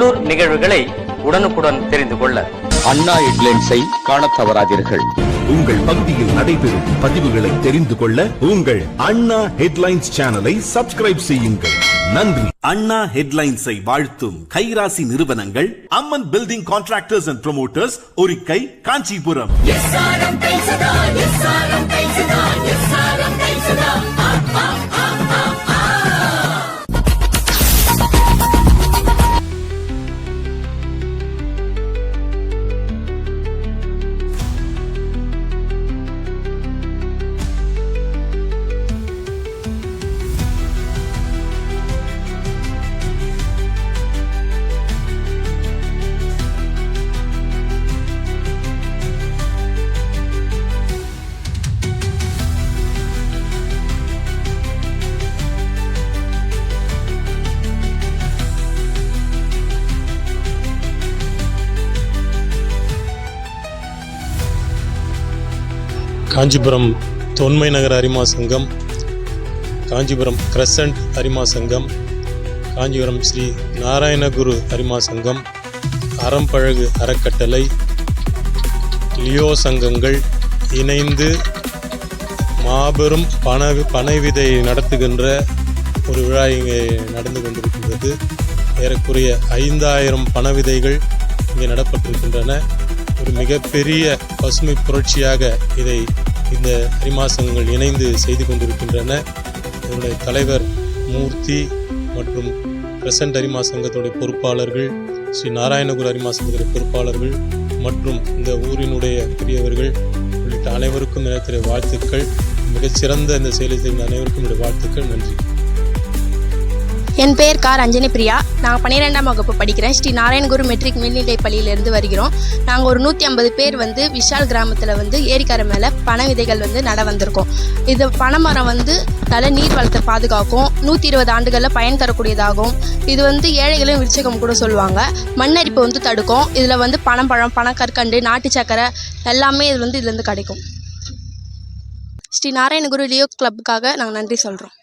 உள்ளூர் நிகழ்வுகளை உடனுக்குடன் தெரிந்து கொள்ள அண்ணா ஹெட்லைன்ஸை காணத் தவறாதீர்கள். உங்கள் பகுதியில் நடைபெறும் பதிவுகளை தெரிந்து கொள்ள உங்கள் அண்ணா ஹெட்லைன்ஸ் சேனலை சப்ஸ்கிரைப் செய்யுங்கள். நன்றி. அண்ணா ஹெட்லைன்ஸை வாழ்த்தும் கைராசி நிறுவனங்கள் அம்மன் building contractors and promoters, ஒரிக்கை, Kanchipuram. Kanchipuram தொன்மை நகர அரிமா சங்கம், காஞ்சிபுரம் கிரசன்ட் அரிமா சங்கம், காஞ்சிபுரம் ஸ்ரீ நாராயணகுரு அரிமா சங்கம், அறம்பழகு அறக்கட்டளை, லியோ சங்கங்கள் இணைந்து மாபெரும் பனை விதை நடத்துகின்ற ஒரு விழா இங்கே நடந்து கொண்டிருக்கின்றது. ஏறக்குறைய 5000 பனை விதைகள் இங்கே நடப்பட்டிருக்கின்றன. ஒரு மிகப்பெரிய பசுமை புரட்சியாக இதை இந்த அரிமா சங்கங்கள் இணைந்து செய்து கொண்டிருக்கின்றன. இதனுடைய தலைவர் மூர்த்தி மற்றும் கிரசன்ட் அரிமா சங்கத்துடைய பொறுப்பாளர்கள், ஸ்ரீ நாராயணகுரு அரிமா சங்கத்துடைய பொறுப்பாளர்கள் மற்றும் இந்த ஊரினுடைய பெரியவர்கள் உள்ளிட்ட அனைவருக்கும் நினைத்திய வாழ்த்துக்கள். மிகச்சிறந்த இந்த செயலை செய்த அனைவருக்கும் என்னுடைய வாழ்த்துக்கள். நன்றி. என் பெயர் கார் அஞ்சனி பிரியா. நான் 12ஆம் வகுப்பு படிக்கிறேன். ஸ்ரீ நாராயணகுரு மெட்ரிக் மேல்நிலை பள்ளியிலேருந்து வருகிறோம். நாங்கள் ஒரு 150 பேர் விஷால் கிராமத்தில் ஏரிக்கரை மேலே பனை விதைகள் நட வந்திருக்கோம். இது பனைமரம் நல்ல நீர் வளத்தை பாதுகாக்கும், 120 ஆண்டுகளில் பயன் தரக்கூடியதாகும். இது ஏழைகளும் விருச்சகம் கூட சொல்லுவாங்க. மண்ணரிப்பு தடுக்கும். இதில் பனம்பழம், பனக்கற்கண்டு, நாட்டு சக்கரை எல்லாமே இதுலேருந்து கிடைக்கும். ஸ்ரீ நாராயணகுரு லியோ கிளப்புக்காக நாங்கள் நன்றி சொல்கிறோம்.